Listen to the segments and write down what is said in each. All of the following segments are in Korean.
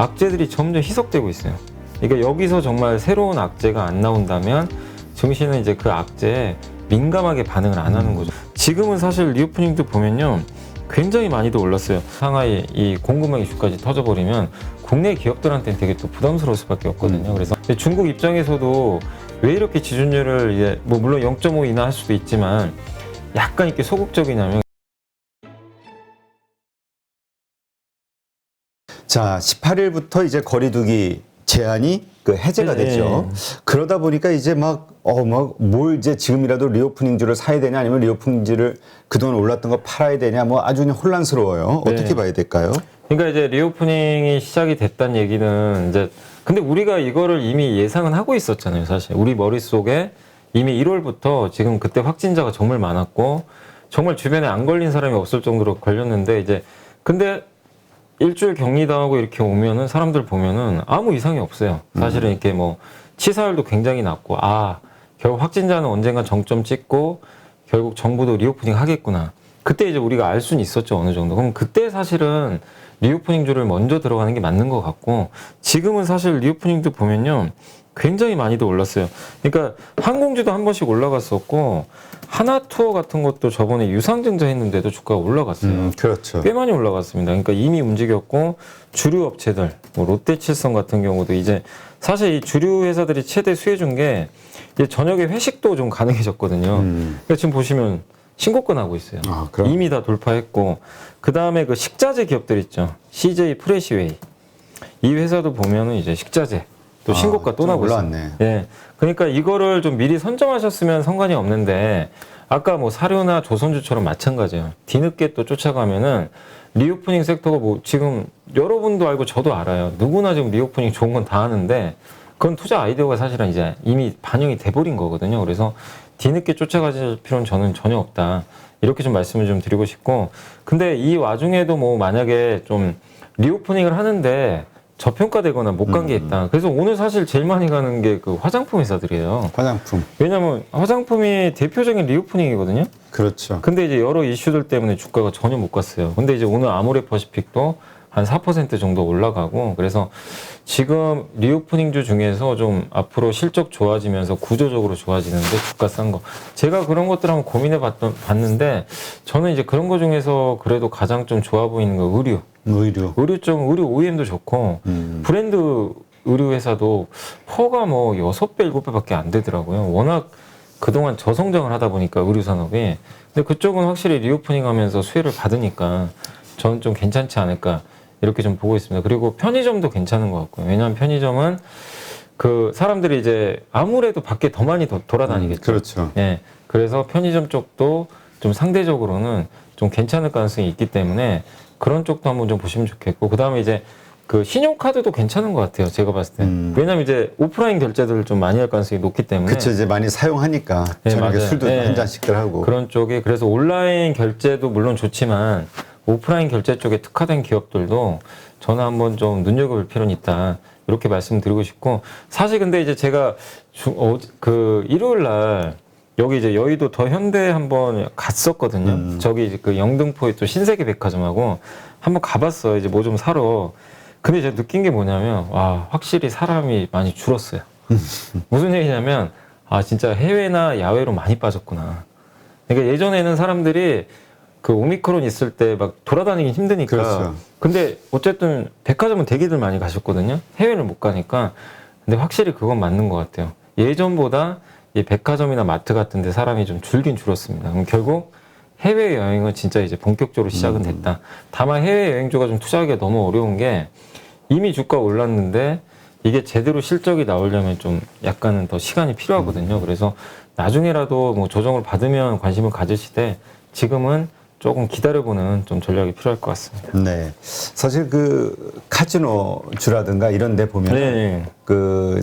악재들이 점점 희석되고 있어요. 그러니까 여기서 정말 새로운 악재가 안 나온다면 증시는 이제 그 악재에 민감하게 반응을 안 하는 거죠. 지금은 사실 리오프닝도 보면요, 굉장히 많이도 올랐어요. 상하이 이 공급망 이슈까지 터져버리면 국내 기업들한테는 되게 또 부담스러울 수밖에 없거든요. 그래서 중국 입장에서도 왜 이렇게 지준율을 이제 뭐 물론 0.5 인하할 수도 있지만 약간 이렇게 소극적이냐면, 자, 18일부터 이제 거리두기 제한이 그 해제가 됐죠. 그러다 보니까 이제 뭘 이제 지금이라도 리오프닝주를 사야 되냐 아니면 리오프닝주를 그동안 올랐던 거 팔아야 되냐 뭐 아주 그냥 혼란스러워요. 네. 어떻게 봐야 될까요? 그러니까 이제 리오프닝이 시작이 됐다는 얘기는 이제, 근데 우리가 이거를 이미 예상은 하고 있었잖아요. 사실 우리 머릿속에 이미 1월부터 지금 그때 확진자가 정말 많았고 정말 주변에 안 걸린 사람이 없을 정도로 걸렸는데, 이제 근데 일주일 격리당하고 이렇게 오면은 사람들 보면은 아무 이상이 없어요. 사실은 이렇게 뭐 치사율도 굉장히 낮고, 결국 확진자는 언젠가 정점 찍고 결국 정부도 리오프닝 하겠구나. 그때 이제 우리가 알 수는 있었죠, 어느 정도. 그럼 그때 사실은 리오프닝주를 먼저 들어가는 게 맞는 것 같고, 지금은 사실 리오프닝도 보면요, 굉장히 많이도 올랐어요. 그러니까 항공주도 한 번씩 올라갔었고, 하나투어 같은 것도 저번에 유상증자 했는데도 주가가 올라갔어요. 그렇죠. 꽤 많이 올라갔습니다. 그러니까 이미 움직였고, 주류 업체들, 뭐 롯데칠성 같은 경우도 이제 사실 이 주류 회사들이 최대 수혜 준 게 이제 저녁에 회식도 좀 가능해졌거든요. 그러니까 지금 보시면 신고가 나고 있어요. 이미 다 돌파했고, 그 다음에 그 식자재 기업들 있죠. CJ 프레시웨이. 이 회사도 보면은 이제 식자재 또 신고가 또 나고 있어요. 예. 그러니까 이거를 좀 미리 선점하셨으면 상관이 없는데, 아까 뭐 사료나 조선주처럼 마찬가지예요. 뒤늦게 또 쫓아가면은 리오프닝 섹터가 뭐 지금 여러분도 알고 저도 알아요. 누구나 지금 리오프닝 좋은 건 다 하는데 그건 투자 아이디어가 사실은 이제 이미 반영이 돼버린 거거든요. 그래서 뒤늦게 쫓아가실 필요는 저는 전혀 없다. 이렇게 좀 말씀을 좀 드리고 싶고, 근데 이 와중에도 뭐 만약에 좀 리오프닝을 하는데 저평가되거나 못 간 게 있다. 그래서 오늘 사실 제일 많이 가는 게 그 화장품 회사들이에요. 화장품. 왜냐면 화장품이 대표적인 리오프닝이거든요. 그렇죠. 근데 이제 여러 이슈들 때문에 주가가 전혀 못 갔어요. 근데 이제 오늘 아모레퍼시픽도 한 4% 정도 올라가고, 그래서 지금 리오프닝주 중에서 좀 앞으로 실적 좋아지면서 구조적으로 좋아지는데 주가 싼 거, 제가 그런 것들 한번 고민해 봤는데 저는 이제 그런 거 중에서 그래도 가장 좀 좋아 보이는 거 의류 쪽, 의류 OEM도 좋고, 브랜드 의류 회사도 퍼가 뭐 6배, 7배밖에 안 되더라고요. 워낙 그동안 저성장을 하다 보니까 의류 산업이. 근데 그쪽은 확실히 리오프닝 하면서 수혜를 받으니까 저는 좀 괜찮지 않을까, 이렇게 좀 보고 있습니다. 그리고 편의점도 괜찮은 것 같고요. 왜냐하면 편의점은 그 사람들이 이제 아무래도 밖에 더 많이 돌아다니겠죠. 그렇죠. 예. 그래서 편의점 쪽도 좀 상대적으로는 좀 괜찮을 가능성이 있기 때문에 그런 쪽도 한번 좀 보시면 좋겠고, 그 다음에 이제 그 신용카드도 괜찮은 것 같아요. 제가 봤을 때. 왜냐면 이제 오프라인 결제들을 좀 많이 할 가능성이 높기 때문에. 그렇죠. 이제 많이 사용하니까. 네, 저녁에 맞아요. 술도 한 잔씩들 하고. 그런 쪽에. 그래서 온라인 결제도 물론 좋지만 오프라인 결제 쪽에 특화된 기업들도 저는 한번 좀 눈여겨볼 필요는 있다, 이렇게 말씀드리고 싶고, 사실 근데 이제 제가 그 일요일 날 여기 이제 여의도 더 현대 한번 갔었거든요. 저기 이제 그 영등포에 또 신세계 백화점하고 한번 가봤어요. 이제 뭐 좀 사러. 근데 제가 느낀 게 뭐냐면, 와, 확실히 사람이 많이 줄었어요. 무슨 얘기냐면, 진짜 해외나 야외로 많이 빠졌구나. 그러니까 예전에는 사람들이 그 오미크론 있을 때 막 돌아다니기 힘드니까. 그렇죠. 근데 어쨌든 백화점은 되게들 많이 가셨거든요. 해외를 못 가니까. 근데 확실히 그건 맞는 것 같아요. 예전보다 이 백화점이나 마트 같은 데 사람이 좀 줄긴 줄었습니다. 그럼 결국 해외여행은 진짜 이제 본격적으로 시작은 됐다. 다만 해외여행주가 좀 투자하기가 너무 어려운 게, 이미 주가 올랐는데 이게 제대로 실적이 나오려면 좀 약간은 더 시간이 필요하거든요. 그래서 나중에라도 뭐 조정을 받으면 관심을 가지시되, 지금은 조금 기다려보는 좀 전략이 필요할 것 같습니다. 네. 사실 그 카지노주라든가 이런 데 보면 그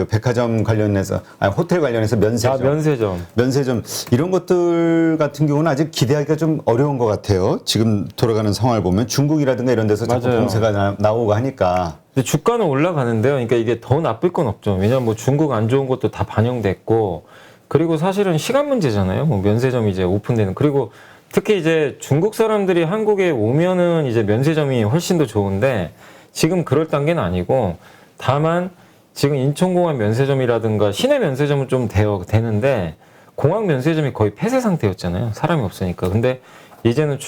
백화점 관련해서, 호텔 관련해서 면세점 이런 것들 같은 경우는 아직 기대하기가 좀 어려운 것 같아요. 지금 돌아가는 상황을 보면 중국이라든가 이런 데서 자꾸 봉쇄가 나오고 하니까. 근데 주가는 올라가는데요. 그러니까 이게 더 나쁠 건 없죠. 왜냐하면 뭐 중국 안 좋은 것도 다 반영됐고, 그리고 사실은 시간 문제잖아요. 뭐 면세점이 이제 오픈되는. 그리고 특히 이제 중국 사람들이 한국에 오면은 이제 면세점이 훨씬 더 좋은데 지금 그럴 단계는 아니고 다만 지금 인천공항 면세점이라든가 시내 면세점은 좀 되는데 공항 면세점이 거의 폐쇄 상태였잖아요. 사람이 없으니까. 근데 이제는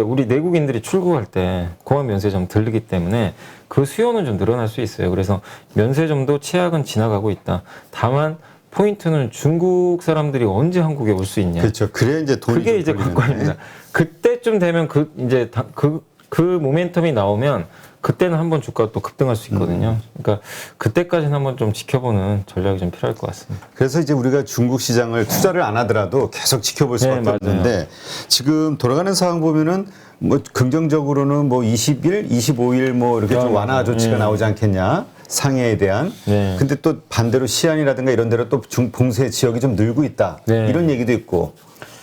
우리 내국인들이 출국할 때 공항 면세점 들르기 때문에 그 수요는 좀 늘어날 수 있어요. 그래서 면세점도 최악은 지나가고 있다. 다만 포인트는 중국 사람들이 언제 한국에 올 수 있냐. 그렇죠. 그래 이제 돈이 그게 이제 관건입니다. 그때쯤 되면 그 모멘텀이 나오면 그때는 한번 주가가 또 급등할 수 있거든요. 그러니까 그때까지는 한번 좀 지켜보는 전략이 좀 필요할 것 같습니다. 그래서 이제 우리가 중국 시장을 투자를 안 하더라도 계속 지켜볼 수밖에 네, 없는데 지금 돌아가는 상황 보면은 뭐 긍정적으로는 뭐 20일, 25일 뭐 이렇게 좀 완화 조치가 나오지 않겠냐. 상해에 대한. 네. 근데 또 반대로 시안이라든가 이런 데로 또 봉쇄 지역이 좀 늘고 있다. 네. 이런 얘기도 있고.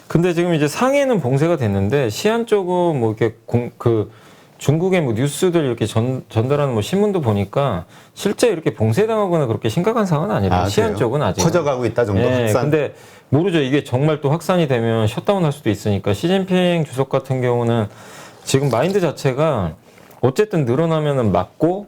근데 지금 이제 상해는 봉쇄가 됐는데 시안 쪽은 뭐 이렇게 중국의 뭐 뉴스들 이렇게 전달하는 뭐 신문도 보니까 실제 이렇게 봉쇄당하거나 그렇게 심각한 상황은 아니래요. 시안 그래요? 쪽은 아직 퍼져가고 있다 정도. 네, 확산. 근데 모르죠. 이게 정말 또 확산이 되면 셧다운할 수도 있으니까 시진핑 주석 같은 경우는 지금 마인드 자체가 어쨌든 늘어나면은 막고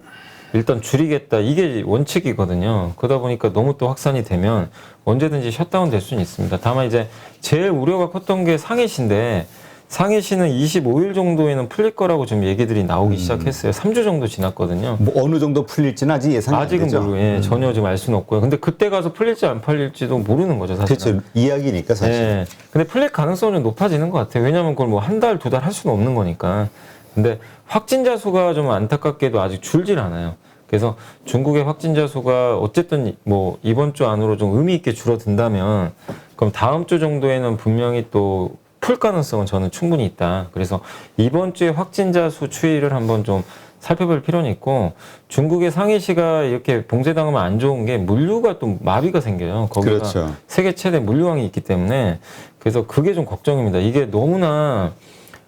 일단 줄이겠다. 이게 원칙이거든요. 그러다 보니까 너무 또 확산이 되면 언제든지 셧다운 될 수는 있습니다. 다만 이제 제일 우려가 컸던 게 상해시인데 상해시는 25일 정도에는 풀릴 거라고 좀 얘기들이 나오기 시작했어요. 3주 정도 지났거든요. 뭐 어느 정도 풀릴지는 아직 예상이 안 되죠. 아직은 모르고 전혀 지금 알 수는 없고요. 근데 그때 가서 풀릴지 안 풀릴지도 모르는 거죠, 사실. 그렇죠. 이야기니까 사실. 네. 근데 풀릴 가능성은 좀 높아지는 것 같아요. 왜냐하면 그걸 뭐 한 달, 두 달 할 수는 없는 거니까. 근데 확진자 수가 좀 안타깝게도 아직 줄질 않아요. 그래서 중국의 확진자 수가 어쨌든 뭐 이번 주 안으로 좀 의미 있게 줄어든다면 그럼 다음 주 정도에는 분명히 또 풀 가능성은 저는 충분히 있다. 그래서 이번 주에 확진자 수 추이를 한번 좀 살펴볼 필요는 있고 중국의 상해시가 이렇게 봉쇄당하면 안 좋은 게 물류가 또 마비가 생겨요. 거기가 그렇죠. 세계 최대 물류왕이 있기 때문에 그래서 그게 좀 걱정입니다. 이게 너무나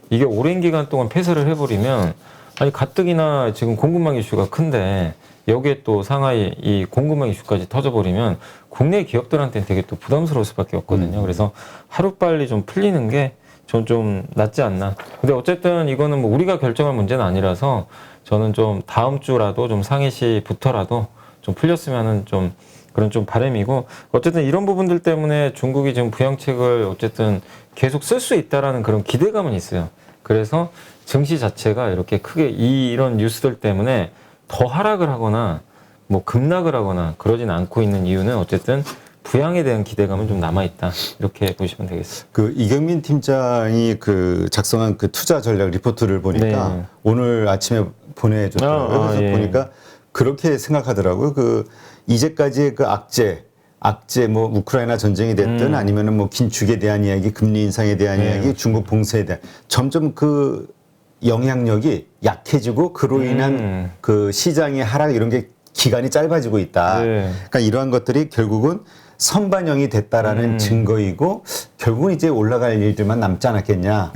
이게 오랜 기간 동안 폐쇄를 해버리면 아니 가뜩이나 지금 공급망 이슈가 큰데 여기에 또 상하이 이 공급망 이슈까지 터져버리면 국내 기업들한테는 되게 또 부담스러울 수밖에 없거든요. 그래서 하루빨리 좀 풀리는 게 전 좀 낫지 않나. 근데 어쨌든 이거는 뭐 우리가 결정할 문제는 아니라서 저는 좀 다음 주라도 좀 상해시부터라도 좀 풀렸으면은 좀 그런 좀 바람이고 어쨌든 이런 부분들 때문에 중국이 지금 부양책을 어쨌든 계속 쓸 수 있다라는 그런 기대감은 있어요. 그래서 증시 자체가 이렇게 크게 이런 뉴스들 때문에 더 하락을 하거나 뭐 급락을 하거나 그러진 않고 있는 이유는 어쨌든 부양에 대한 기대감은 좀 남아있다. 이렇게 보시면 되겠습니다. 그 이경민 팀장이 그 작성한 그 투자 전략 리포트를 보니까 네. 오늘 아침에 보내줬더라고요. 그래서 예. 보니까 그렇게 생각하더라고요. 그 이제까지의 그 악재 뭐 우크라이나 전쟁이 됐든 아니면은 뭐 긴축에 대한 이야기, 금리 인상에 대한 이야기, 중국 봉쇄에 대한 점점 그 영향력이 약해지고 그로 인한 그 시장의 하락 이런 게 기간이 짧아지고 있다. 네. 그러니까 이러한 것들이 결국은 선반영이 됐다라는 증거이고 결국은 이제 올라갈 일들만 남지 않았겠냐.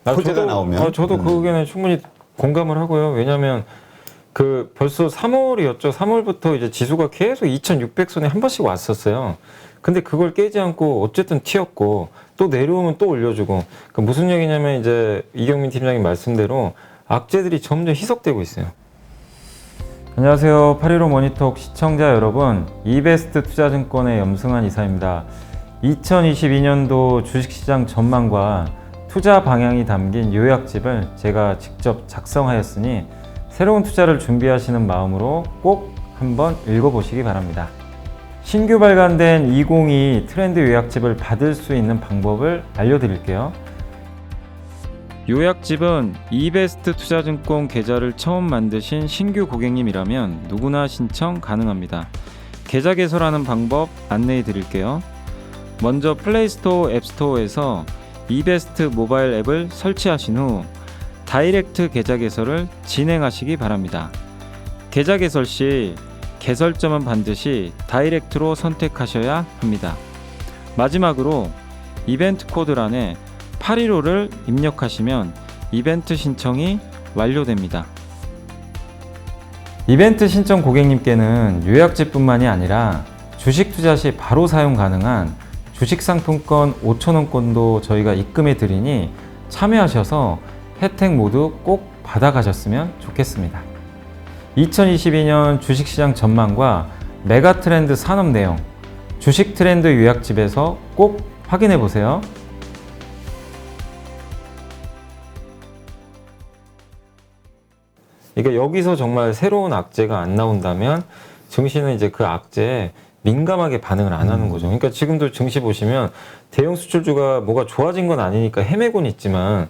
호재가 나오면. 저도 그 의견에 충분히 공감을 하고요. 왜냐하면 그 벌써 3월이었죠. 3월부터 이제 지수가 계속 2,600선에 한 번씩 왔었어요. 근데 그걸 깨지 않고 어쨌든 튀었고 또 내려오면 또 올려주고. 그러니까 무슨 얘기냐면 이제 이경민 팀장님 말씀대로 악재들이 점점 희석되고 있어요. 안녕하세요. 815 모니톡 시청자 여러분. 이베스트 투자증권의 염승환 이사입니다. 2022년도 주식시장 전망과 투자 방향이 담긴 요약집을 제가 직접 작성하였으니 새로운 투자를 준비하시는 마음으로 꼭 한번 읽어보시기 바랍니다. 신규 발간된 2022 트렌드 요약집을 받을 수 있는 방법을 알려드릴게요. 요약집은 이베스트 투자증권 계좌를 처음 만드신 신규 고객님이라면 누구나 신청 가능합니다. 계좌 개설하는 방법 안내해 드릴게요. 먼저 플레이스토어, 앱스토어에서 이베스트 모바일 앱을 설치하신 후 다이렉트 계좌 개설을 진행하시기 바랍니다. 계좌 개설 시 개설점은 반드시 다이렉트로 선택하셔야 합니다. 마지막으로 이벤트 코드란에 815를 입력하시면 이벤트 신청이 완료됩니다. 이벤트 신청 고객님께는 요약집뿐만이 아니라 주식 투자 시 바로 사용 가능한 주식 상품권 5,000원권도 저희가 입금해 드리니 참여하셔서 혜택 모두 꼭 받아가셨으면 좋겠습니다. 2022년 주식시장 전망과 메가트렌드 산업 내용, 주식 트렌드 요약집에서 꼭 확인해 보세요. 그러니까 여기서 정말 새로운 악재가 안 나온다면 증시는 이제 그 악재에 민감하게 반응을 안 하는 거죠. 그러니까 지금도 증시 보시면 대형 수출주가 뭐가 좋아진 건 아니니까 헤매곤 있지만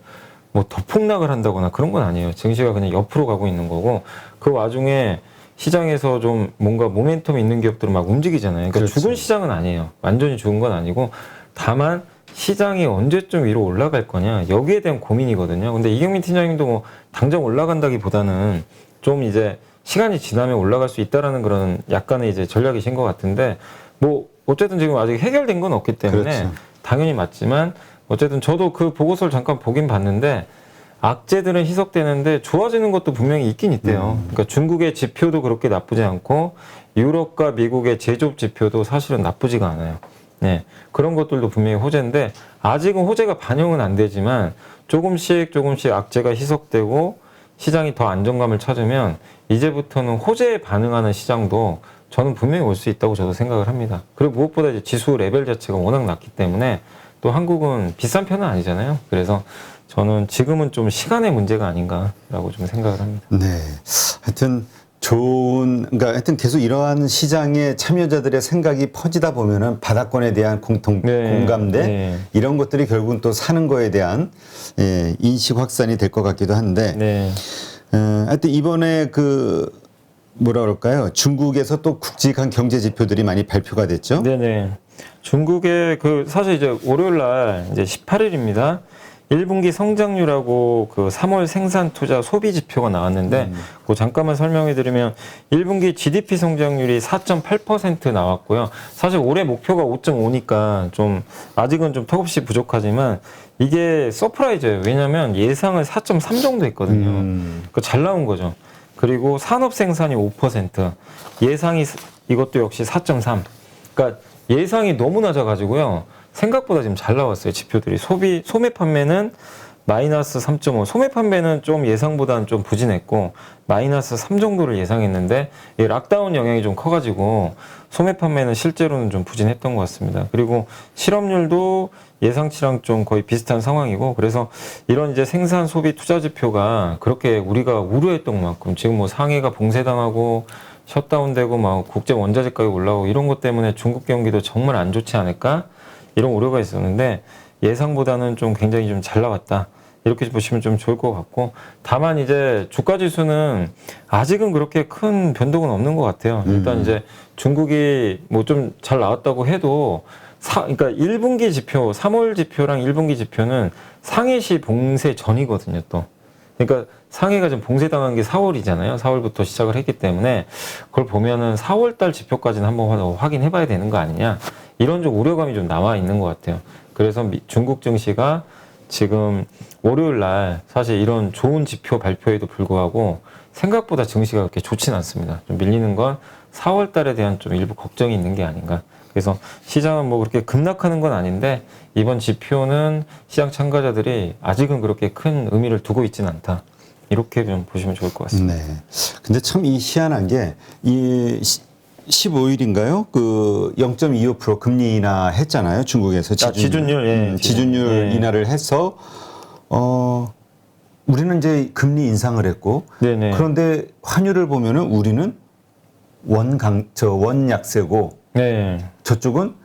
뭐 더 폭락을 한다거나 그런 건 아니에요. 증시가 그냥 옆으로 가고 있는 거고 그 와중에 시장에서 좀 뭔가 모멘텀 있는 기업들은 막 움직이잖아요. 그러니까 그렇죠. 죽은 시장은 아니에요. 완전히 죽은 건 아니고 다만 시장이 언제쯤 위로 올라갈 거냐 여기에 대한 고민이거든요. 근데 이경민 팀장님도 뭐 당장 올라간다기보다는 좀 이제 시간이 지나면 올라갈 수 있다라는 그런 약간의 이제 전략이신 것 같은데 뭐 어쨌든 지금 아직 해결된 건 없기 때문에 그렇죠. 당연히 맞지만 어쨌든 저도 그 보고서를 잠깐 보긴 봤는데 악재들은 희석되는데 좋아지는 것도 분명히 있긴 있대요. 그러니까 중국의 지표도 그렇게 나쁘지 않고 유럽과 미국의 제조업 지표도 사실은 나쁘지가 않아요. 네, 그런 것들도 분명히 호재인데 아직은 호재가 반영은 안 되지만 조금씩 악재가 희석되고 시장이 더 안정감을 찾으면 이제부터는 호재에 반응하는 시장도 저는 분명히 올 수 있다고 저도 생각을 합니다. 그리고 무엇보다 이제 지수 레벨 자체가 워낙 낮기 때문에 또 한국은 비싼 편은 아니잖아요. 그래서 저는 지금은 좀 시간의 문제가 아닌가라고 좀 생각을 합니다. 네. 하여튼 그러니까 하여튼 계속 이러한 시장의 참여자들의 생각이 퍼지다 보면은 바닥권에 대한 공감대 네. 이런 것들이 결국은 또 사는 거에 대한 인식 확산이 될 것 같기도 한데 네. 하여튼 이번에 그 뭐라 그럴까요? 중국에서 또 굵직한 경제 지표들이 많이 발표가 됐죠. 네네. 중국의 그 사실 이제 월요일 날 이제 18일입니다. 1분기 성장률하고 그 3월 생산 투자 소비 지표가 나왔는데 그 잠깐만 설명해 드리면 1분기 GDP 성장률이 4.8% 나왔고요. 사실 올해 목표가 5.5니까 좀 아직은 좀 턱없이 부족하지만 이게 서프라이즈예요. 왜냐면 예상은 4.3 정도 했거든요. 그 잘 나온 거죠. 그리고 산업 생산이 5%, 예상이 이것도 역시 4.3. 그러니까 예상이 너무 낮아가지고요. 생각보다 지금 잘 나왔어요. 지표들이. 소매 판매는 마이너스 3.5. 소매 판매는 좀 예상보다는 좀 부진했고 마이너스 3 정도를 예상했는데 이 락다운 영향이 좀 커가지고 소매 판매는 실제로는 좀 부진했던 것 같습니다. 그리고 실업률도 예상치랑 좀 거의 비슷한 상황이고 그래서 이런 이제 생산 소비 투자 지표가 그렇게 우리가 우려했던 만큼 지금 뭐 상해가 봉쇄당하고 셧다운되고 막 국제 원자재 가격 올라오고 이런 것 때문에 중국 경기도 정말 안 좋지 않을까? 이런 우려가 있었는데 예상보다는 좀 굉장히 좀 잘 나왔다. 이렇게 보시면 좀 좋을 것 같고 다만 이제 주가 지수는 아직은 그렇게 큰 변동은 없는 것 같아요. 일단 이제 중국이 뭐 좀 잘 나왔다고 해도 그러니까 1분기 지표, 3월 지표랑 1분기 지표는 상해시 봉쇄 전이거든요, 또. 그러니까 상해가 좀 봉쇄당한 게 4월이잖아요. 4월부터 시작을 했기 때문에 그걸 보면은 4월 달 지표까지는 한번 확인해 봐야 되는 거 아니냐. 이런 좀 우려감이 좀 남아 있는 것 같아요. 그래서 중국 증시가 지금 월요일 날 사실 이런 좋은 지표 발표에도 불구하고 생각보다 증시가 그렇게 좋지는 않습니다. 좀 밀리는 건 4월 달에 대한 좀 일부 걱정이 있는 게 아닌가. 그래서 시장은 뭐 그렇게 급락하는 건 아닌데 이번 지표는 시장 참가자들이 아직은 그렇게 큰 의미를 두고 있지는 않다. 이렇게 좀 보시면 좋을 것 같습니다. 네. 근데 참 이 희한한 게 이 15일인가요? 그 0.25% 금리 인하했잖아요. 중국에서 지준율, 예. 지준율 예. 인하를 해서 우리는 이제 금리 인상을 했고 네네. 그런데 환율을 보면은 우리는 원 약세고 네. 저쪽은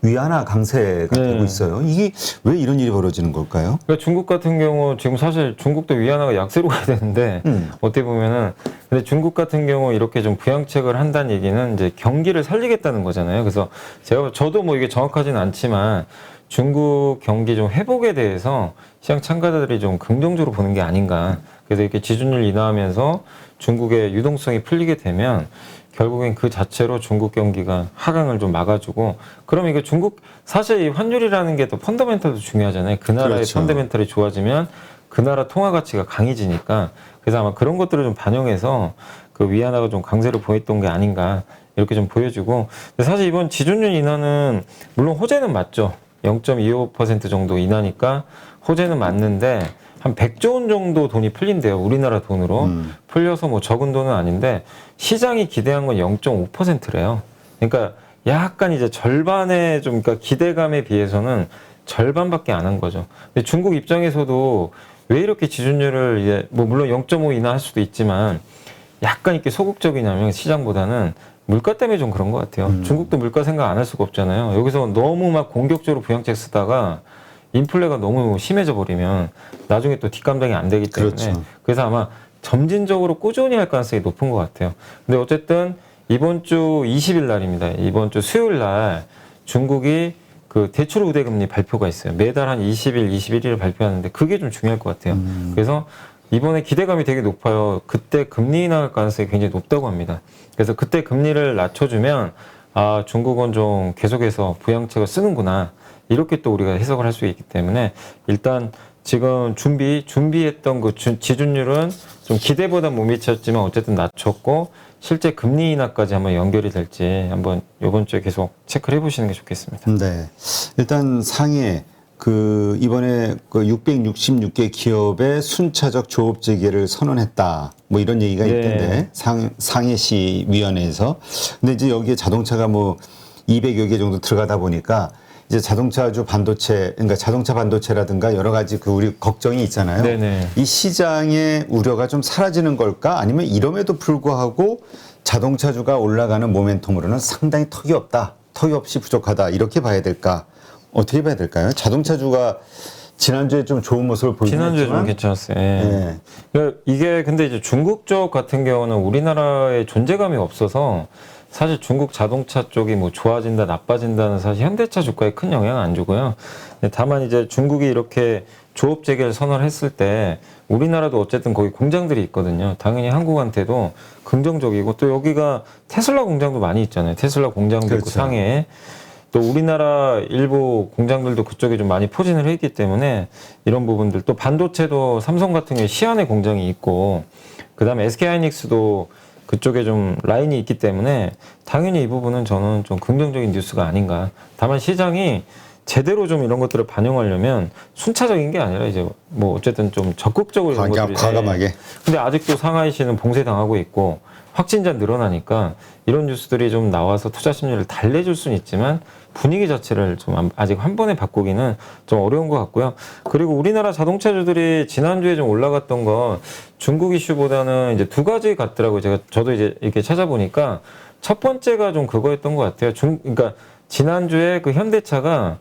위안화 강세가 네. 되고 있어요. 이게 왜 이런 일이 벌어지는 걸까요? 그러니까 중국 같은 경우 지금 사실 중국도 위안화가 약세로 가야 되는데 어떻게 보면은 근데 중국 같은 경우 이렇게 좀 부양책을 한다는 얘기는 이제 경기를 살리겠다는 거잖아요. 그래서 저도 뭐 이게 정확하지는 않지만 중국 경기 좀 회복에 대해서 시장 참가자들이 좀 긍정적으로 보는 게 아닌가. 그래서 이렇게 지준율 인하하면서 중국의 유동성이 풀리게 되면 결국엔 그 자체로 중국 경기가 하강을 좀 막아주고 그럼 이게 중국 사실 이 환율이라는 게 또 펀더멘털도 중요하잖아요. 그 나라의 그렇죠. 펀더멘털이 좋아지면 그 나라 통화 가치가 강해지니까 그래서 아마 그런 것들을 좀 반영해서 그 위안화가 좀 강세를 보였던 게 아닌가 이렇게 좀 보여지고, 근데 사실 이번 지준율 인하는 물론 호재는 맞죠. 0.25% 정도 인하니까 호재는 맞는데 한 100조 원 정도 돈이 풀린대요. 우리나라 돈으로. 풀려서 뭐 적은 돈은 아닌데 시장이 기대한 건 0.5%래요. 그러니까 약간 이제 절반의 좀, 그러니까 기대감에 비해서는 절반밖에 안 한 거죠. 근데 중국 입장에서도 왜 이렇게 지준율을 이제 뭐 물론 0.5 인하할 수도 있지만 약간 이렇게 소극적이냐면 시장보다는 물가 때문에 좀 그런 것 같아요. 중국도 물가 생각 안 할 수가 없잖아요. 여기서 너무 막 공격적으로 부양책 쓰다가 인플레가 너무 심해져 버리면 나중에 또 뒷감당이 안 되기 때문에 그렇죠. 그래서 아마 점진적으로 꾸준히 할 가능성이 높은 것 같아요. 근데 어쨌든 이번 주 20일 날입니다. 이번 주 수요일 날 중국이 그 대출 우대금리 발표가 있어요. 매달 한 20일, 21일을 발표하는데 그게 좀 중요할 것 같아요. 그래서 이번에 기대감이 되게 높아요. 그때 금리 인하할 가능성이 굉장히 높다고 합니다. 그래서 그때 금리를 낮춰주면 아, 중국은 좀 계속해서 부양책을 쓰는구나. 이렇게 또 우리가 해석을 할 수 있기 때문에 일단 지금 준비했던 그 지준율은 좀 기대보다 못 미쳤지만 어쨌든 낮췄고 실제 금리 인하까지 한번 연결이 될지 한번 이번 주에 계속 체크를 해보시는 게 좋겠습니다. 네. 일단 상해 그 이번에 그 666개 기업의 순차적 조업 재개를 선언했다. 뭐 이런 얘기가 네. 있던데 상해시 위원회에서. 근데 이제 여기에 자동차가 뭐 200여 개 정도 들어가다 보니까 이제 자동차주 반도체, 그러니까 자동차 반도체라든가 여러 가지 그 우리 걱정이 있잖아요. 네네. 이 시장의 우려가 좀 사라지는 걸까? 아니면 이럼에도 불구하고 자동차주가 올라가는 모멘텀으로는 상당히 턱이 없다. 턱이 없이 부족하다. 이렇게 봐야 될까? 어떻게 봐야 될까요? 자동차주가 지난주에 좀 좋은 모습을 보이긴 지난주에 좀 했지만 괜찮았어요. 예. 예. 그러니까 이게 근데 이제 중국 쪽 같은 경우는 우리나라에 존재감이 없어서 사실 중국 자동차 쪽이 뭐 좋아진다, 나빠진다는 사실 현대차 주가에 큰 영향을 안 주고요. 다만 이제 중국이 이렇게 조업 재개를 선언을 했을 때 우리나라도 어쨌든 거기 공장들이 있거든요. 당연히 한국한테도 긍정적이고 또 여기가 테슬라 공장도 많이 있잖아요. 테슬라 공장도 있고 그렇죠. 상해에. 또 우리나라 일부 공장들도 그쪽에 좀 많이 포진을 했기 때문에 이런 부분들 또 반도체도 삼성 같은 경우에 시안에 공장이 있고 그다음에 SK하이닉스도 그쪽에 좀 라인이 있기 때문에 당연히 이 부분은 저는 좀 긍정적인 뉴스가 아닌가. 다만 시장이 제대로 좀 이런 것들을 반영하려면 순차적인 게 아니라 이제 뭐 어쨌든 좀 적극적으로 이런 것들이 과감하게. 근데 아직도 상하이시는 봉쇄당하고 있고 확진자 늘어나니까 이런 뉴스들이 좀 나와서 투자 심리를 달래줄 수는 있지만 분위기 자체를 좀 아직 한 번에 바꾸기는 좀 어려운 것 같고요. 그리고 우리나라 자동차주들이 지난주에 좀 올라갔던 건 중국 이슈보다는 이제 두 가지 같더라고요. 저도 이제 이렇게 찾아보니까 첫 번째가 좀 그거였던 것 같아요. 그러니까 지난주에 그 현대차가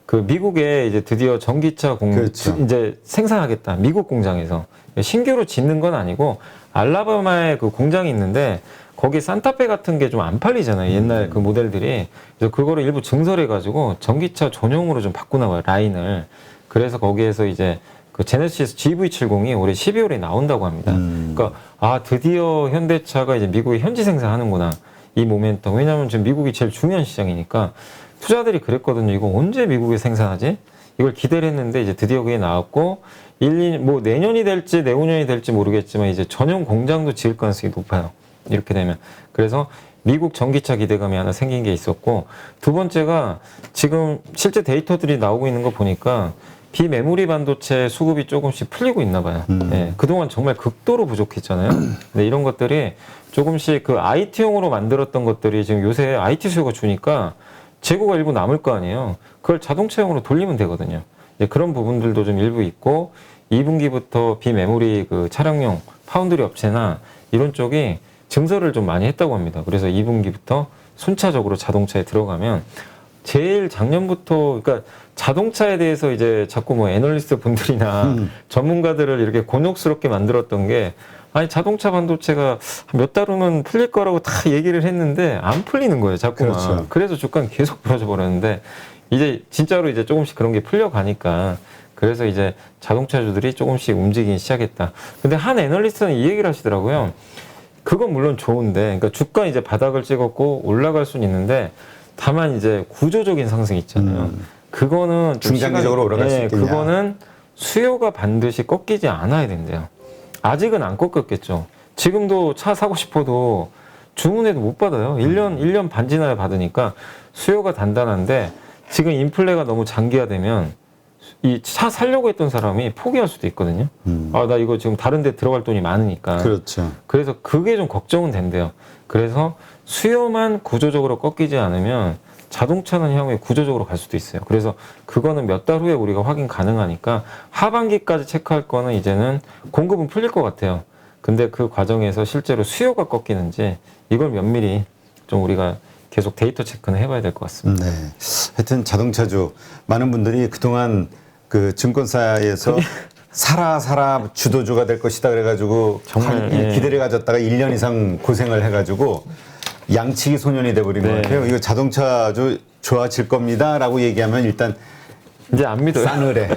그 미국에 이제 드디어 전기차 그렇죠. 이제 생산하겠다. 미국 공장에서 신규로 짓는 건 아니고 알라바마에 그 공장이 있는데 거기 산타페 같은 게 좀 안 팔리잖아요. 옛날 그 모델들이. 그래서 그거를 일부 증설해가지고 전기차 전용으로 좀 바꾸나 봐요. 라인을. 그래서 거기에서 이제 그 제네시스 GV70이 올해 12월에 나온다고 합니다. 그러니까 아 드디어 현대차가 이제 미국에 현지 생산하는구나. 이 모멘텀. 왜냐하면 지금 미국이 제일 중요한 시장이니까 투자들이 그랬거든요. 이거 언제 미국에 생산하지? 이걸 기대를 했는데 이제 드디어 그게 나왔고 2년, 뭐 내년이 될지 내후년이 될지 모르겠지만 이제 전용 공장도 지을 가능성이 높아요. 이렇게 되면. 그래서 미국 전기차 기대감이 하나 생긴 게 있었고 두 번째가 지금 실제 데이터들이 나오고 있는 거 보니까 비메모리 반도체 수급이 조금씩 풀리고 있나 봐요. 예, 그동안 정말 극도로 부족했잖아요. 근데 이런 것들이 조금씩 그 IT용으로 만들었던 것들이 지금 요새 IT 수요가 주니까 재고가 일부 남을 거 아니에요. 그걸 자동차용으로 돌리면 되거든요. 이제 그런 부분들도 좀 일부 있고 2분기부터 비메모리 그 차량용 파운드리 업체나 이런 쪽이 증설을 좀 많이 했다고 합니다. 그래서 2분기부터 순차적으로 자동차에 들어가면 제일 작년부터 그러니까 자동차에 대해서 이제 자꾸 뭐 애널리스트 분들이나 전문가들을 이렇게 곤혹스럽게 만들었던 게 아니 자동차 반도체가 몇 달 후면 풀릴 거라고 다 얘기를 했는데 안 풀리는 거예요. 자꾸만. 그렇죠. 그래서 주가는 계속 부러져 버렸는데 이제 진짜로 이제 조금씩 그런 게 풀려가니까 그래서 이제 자동차주들이 조금씩 움직이기 시작했다. 근데 한 애널리스트는 이 얘기를 하시더라고요. 그건 물론 좋은데, 그러니까 주가 이제 바닥을 찍었고 올라갈 수는 있는데, 다만 이제 구조적인 상승이 있잖아요. 그거는 좀 중장기적으로 올라갈 수 있겠냐. 그거는 수요가 반드시 꺾이지 않아야 된대요. 아직은 안 꺾였겠죠. 지금도 차 사고 싶어도 주문해도 못 받아요. 1년 반 지나야 받으니까 수요가 단단한데 지금 인플레가 너무 장기화되면 이 차 살려고 했던 사람이 포기할 수도 있거든요. 아, 나 이거 지금 다른 데 들어갈 돈이 많으니까. 그렇죠. 그래서 그게 좀 걱정은 된대요. 그래서 수요만 구조적으로 꺾이지 않으면 자동차는 향후에 구조적으로 갈 수도 있어요. 그래서 그거는 몇 달 후에 우리가 확인 가능하니까 하반기까지 체크할 거는 이제는 공급은 풀릴 것 같아요. 근데 그 과정에서 실제로 수요가 꺾이는지 이걸 면밀히 좀 우리가 계속 데이터 체크는 해봐야 될 것 같습니다. 네. 하여튼 자동차주 많은 분들이 그동안 그 증권사에서 사라 주도주가 될 것이다 그래가지고 정말, 예. 기대를 가졌다가 1년 이상 고생을 해가지고 양치기 소년이 돼버린 것 같아요. 이거 자동차주 좋아질 겁니다라고 얘기하면 일단 이제 안 믿어요. 싸늘해.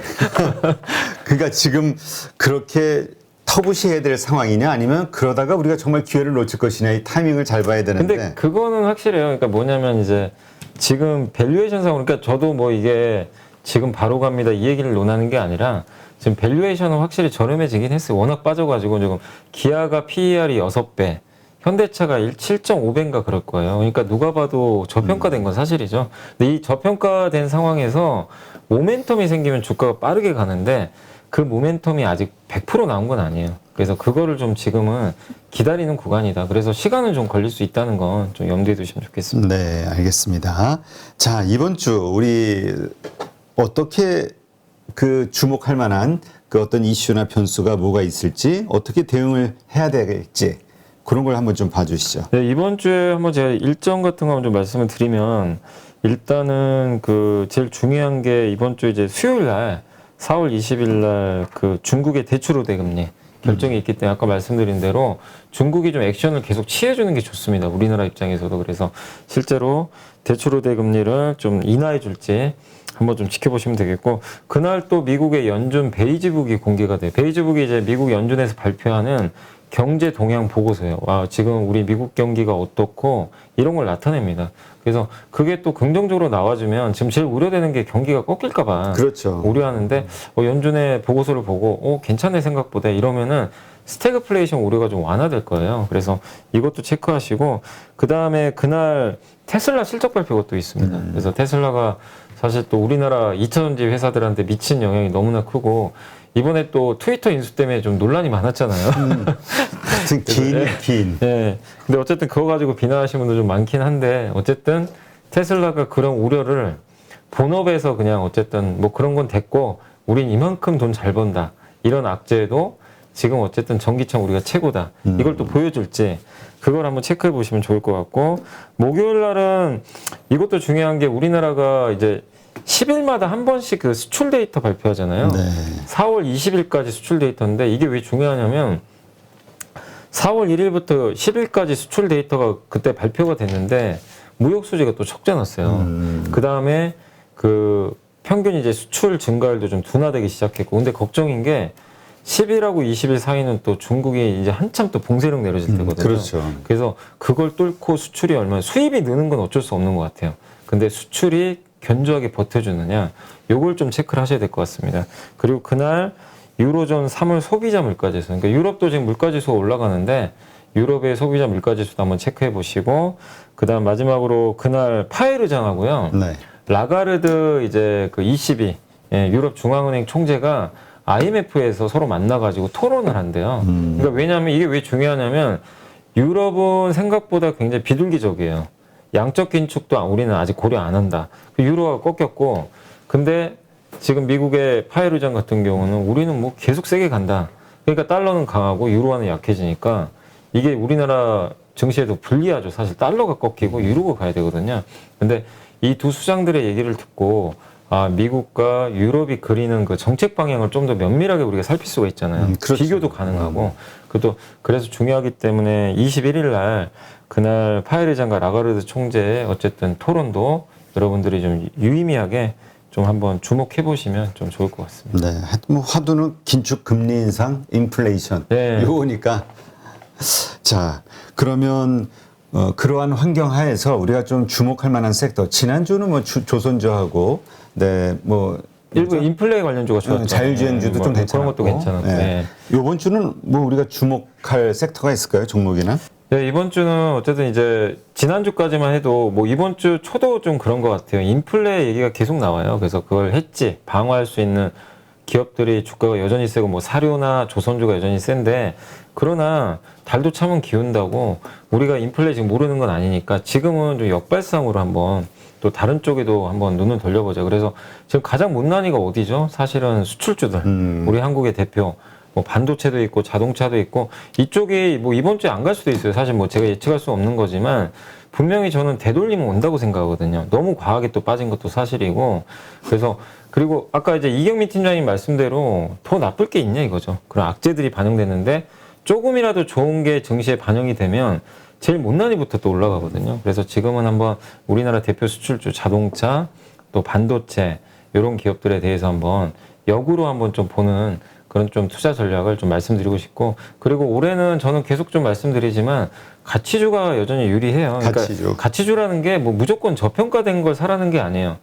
그러니까 지금 그렇게 터부시해야 될 상황이냐 아니면 그러다가 우리가 정말 기회를 놓칠 것이냐 이 타이밍을 잘 봐야 되는데. 근데 그거는 확실해요. 그러니까 뭐냐면 이제 지금 밸류에이션상 그러니까 저도 뭐 이게 지금 바로 갑니다 이 얘기를 논하는 게 아니라 지금 밸류에이션은 확실히 저렴해지긴 했어요. 워낙 빠져가지고 지금 기아가 PER이 6배, 현대차가 7.5배인가 그럴 거예요. 그러니까 누가 봐도 저평가된 건 사실이죠. 근데 이 저평가된 상황에서 모멘텀이 생기면 주가가 빠르게 가는데 그 모멘텀이 아직 100% 나온 건 아니에요. 그래서 그거를 좀 지금은 기다리는 구간이다. 그래서 시간은 좀 걸릴 수 있다는 건 좀 염두에 두시면 좋겠습니다. 네, 알겠습니다. 자, 이번 주 우리 어떻게 그 주목할 만한 그 어떤 이슈나 변수가 뭐가 있을지 어떻게 대응을 해야 되겠지 그런 걸 한번 좀 봐주시죠. 네, 이번 주에 한번 제가 일정 같은 거 좀 말씀을 드리면 일단은 그 제일 중요한 게 이번 주 이제 수요일 날 4월 20일 날 그 중국의 대출 우대 금리 결정이 있기 때문에 아까 말씀드린 대로 중국이 좀 액션을 계속 취해주는 게 좋습니다. 우리나라 입장에서도. 그래서 실제로 대출 우대 금리를 좀 인하해 줄지 한번 좀 지켜보시면 되겠고, 그날 또 미국의 연준 베이지북이 공개가 돼요. 베이지북이 이제 미국 연준에서 발표하는 경제 동향 보고서예요. 와, 지금 우리 미국 경기가 어떻고 이런 걸 나타냅니다. 그래서 그게 또 긍정적으로 나와주면 지금 제일 우려되는 게 경기가 꺾일까봐 그렇죠. 우려하는데 연준의 보고서를 보고 괜찮네 생각보다 이러면은 스태그플레이션 우려가 좀 완화될 거예요. 그래서 이것도 체크하시고 그 다음에 그날 테슬라 실적 발표가 또 있습니다. 그래서 테슬라가 사실 또 우리나라 2차전지 회사들한테 미친 영향이 너무나 크고 이번에 또 트위터 인수 때문에 좀 논란이 많았잖아요. 하여튼 긴. 네. 근데 어쨌든 그거 가지고 비난하시는 분들 좀 많긴 한데 어쨌든 테슬라가 그런 우려를 본업에서 그냥 어쨌든 뭐 그런 건 됐고 우린 이만큼 돈 잘 번다. 이런 악재도 지금 어쨌든 전기차 우리가 최고다. 이걸 또 보여줄지 그걸 한번 체크해 보시면 좋을 것 같고 목요일 날은 이것도 중요한 게 우리나라가 이제 10일마다 한 번씩 그 수출 데이터 발표하잖아요. 네. 4월 20일까지 수출 데이터인데 이게 왜 중요하냐면 4월 1일부터 10일까지 수출 데이터가 그때 발표가 됐는데 무역 수지가 또 적자 났어요. 그 다음에 그 평균 이제 수출 증가율도 좀 둔화되기 시작했고 근데 걱정인 게 10일하고 20일 사이는 또 중국이 이제 한참 또 봉쇄력 내려질 때거든요. 그렇죠. 그래서 그걸 뚫고 수출이 얼마나 수입이 느는 건 어쩔 수 없는 것 같아요. 근데 수출이 견조하게 버텨주느냐 요걸 좀 체크를 하셔야 될 것 같습니다. 그리고 그날 유로존 3월 소비자 물가지수 그러니까 유럽도 지금 물가지수가 올라가는데 유럽의 소비자 물가지수도 한번 체크해 보시고 그 다음 마지막으로 그날 파엘 의장하고요. 네. 라가르드 이제 그 ECB 유럽 중앙은행 총재가 IMF에서 서로 만나가지고 토론을 한대요. 그러니까 왜냐하면 이게 왜 중요하냐면 유럽은 생각보다 굉장히 비둘기적이에요. 양적 긴축도 우리는 아직 고려 안 한다. 유로가 꺾였고, 근데 지금 미국의 파엘 의장 같은 경우는 우리는 뭐 계속 세게 간다. 그러니까 달러는 강하고 유로화는 약해지니까 이게 우리나라 증시에도 불리하죠. 사실 달러가 꺾이고 유로가 가야 되거든요. 근데 이 두 수장들의 얘기를 듣고 미국과 유럽이 그리는 그 정책 방향을 좀 더 면밀하게 우리가 살필 수가 있잖아요. 그렇죠. 비교도 가능하고. 그래서 중요하기 때문에 21일 날 그날 파엘 의장과 라가르드 총재의 어쨌든 토론도 여러분들이 좀 유의미하게 좀 한번 주목해 보시면 좀 좋을 것 같습니다. 네. 뭐 화두는 긴축 금리 인상, 인플레이션. 네. 요거니까. 자, 그러면 그러한 환경 하에서 우리가 좀 주목할 만한 섹터. 지난주는 뭐 조선주하고 네, 뭐 일부 인플레 관련주가 좋았죠. 자율주행주도 좀 괜찮았고. 그런 것도 괜찮았고. 네. 이번 주는 뭐 우리가 주목할 섹터가 있을까요? 종목이나? 네, 이번 주는 어쨌든 이제 지난주까지만 해도 뭐 이번 주 초도 좀 그런 것 같아요. 인플레 얘기가 계속 나와요. 그래서 그걸 했지 방어할 수 있는 기업들이 주가가 여전히 세고 뭐 사료나 조선주가 여전히 센데 그러나 달도 차면 기운다고 우리가 인플레 지금 모르는 건 아니니까 지금은 좀 역발상으로 한번 또 다른 쪽에도 한번 눈을 돌려보자. 그래서 지금 가장 못난이가 어디죠? 사실은 수출주들. 우리 한국의 대표. 뭐 반도체도 있고 자동차도 있고 이쪽이 뭐 이번 주에 안 갈 수도 있어요. 사실 뭐 제가 예측할 수 없는 거지만 분명히 저는 되돌림은 온다고 생각하거든요. 너무 과하게 또 빠진 것도 사실이고 그래서 그리고 아까 이제 이경민 팀장님 말씀대로 더 나쁠 게 있냐 이거죠. 그런 악재들이 반영됐는데 조금이라도 좋은 게 증시에 반영이 되면 제일 못난이부터 또 올라가거든요. 그래서 지금은 한번 우리나라 대표 수출주 자동차 또 반도체 이런 기업들에 대해서 한번 역으로 한번 좀 보는 그런 좀 투자 전략을 좀 말씀드리고 싶고 그리고 올해는 저는 계속 좀 말씀드리지만 가치주가 여전히 유리해요. 그러니까 가치주라는 게 뭐 무조건 저평가된 걸 사라는 게 아니에요.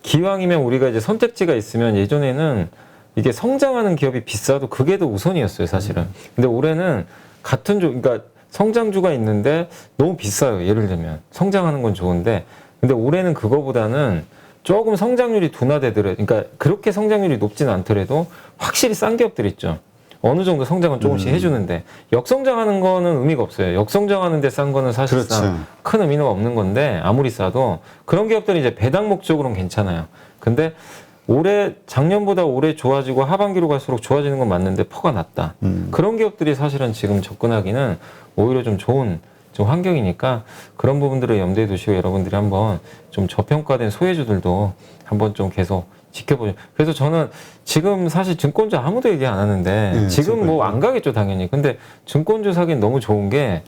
기왕이면 우리가 이제 선택지가 있으면 예전에는 이게 성장하는 기업이 비싸도 그게 더 우선이었어요, 사실은. 근데 올해는 같은 그러니까 성장주가 있는데 너무 비싸요. 예를 들면 성장하는 건 좋은데 근데 올해는 그거보다는 조금 성장률이 둔화되더라도, 그러니까 그렇게 성장률이 높지는 않더라도 확실히 싼 기업들 있죠. 어느 정도 성장은 조금씩 해주는데 역성장하는 거는 의미가 없어요. 역성장하는데 싼 거는 사실상 그렇죠. 큰 의미는 없는 건데 아무리 싸도 그런 기업들은 이제 배당 목적으로는 괜찮아요. 근데 작년보다 올해 좋아지고 하반기로 갈수록 좋아지는 건 맞는데 퍼가 낮다. 그런 기업들이 사실은 지금 접근하기는 오히려 좀 좋은 좀 환경이니까 그런 부분들을 염두에 두시고 여러분들이 한번 좀 저평가된 소외주들도 한번 좀 계속 지켜보죠. 그래서 저는 지금 사실 증권주 아무도 얘기 안 하는데 지금 뭐 안 가겠죠 당연히. 근데 증권주 사기는 너무 좋은 게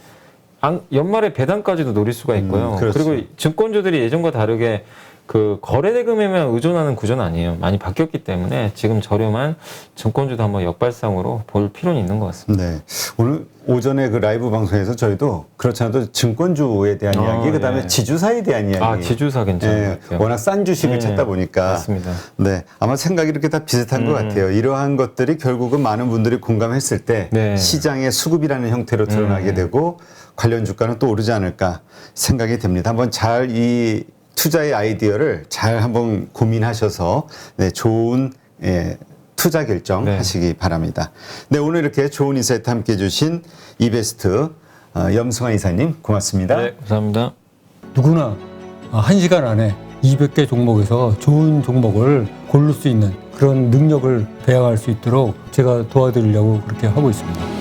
연말에 배당까지도 노릴 수가 있고요. 그렇죠. 그리고 증권주들이 예전과 다르게 그 거래대금에만 의존하는 구조는 아니에요. 많이 바뀌었기 때문에 지금 저렴한 증권주도 한번 역발상으로 볼 필요는 있는 것 같습니다. 네. 오늘 오전에 그 라이브 방송에서 저희도 그렇지 않아도 증권주에 대한 이야기, 그다음에 네. 지주사에 대한 이야기. 지주사 괜찮은 것 같아요. 워낙 싼 주식을 찾다 보니까. 맞습니다. 네. 아마 생각이 이렇게 다 비슷한 것 같아요. 이러한 것들이 결국은 많은 분들이 공감했을 때 네. 시장의 수급이라는 형태로 드러나게 되고 관련 주가는 또 오르지 않을까 생각이 됩니다. 한번 잘 이 투자의 아이디어를 잘 한번 고민하셔서 네, 좋은 투자 결정 하시기 바랍니다. 네, 오늘 이렇게 좋은 인사이트 함께 해주신 이베스트 염승환 이사님 고맙습니다. 네, 감사합니다. 누구나 1시간 안에 200개 종목에서 좋은 종목을 고를 수 있는 그런 능력을 배양할 수 있도록 제가 도와드리려고 그렇게 하고 있습니다.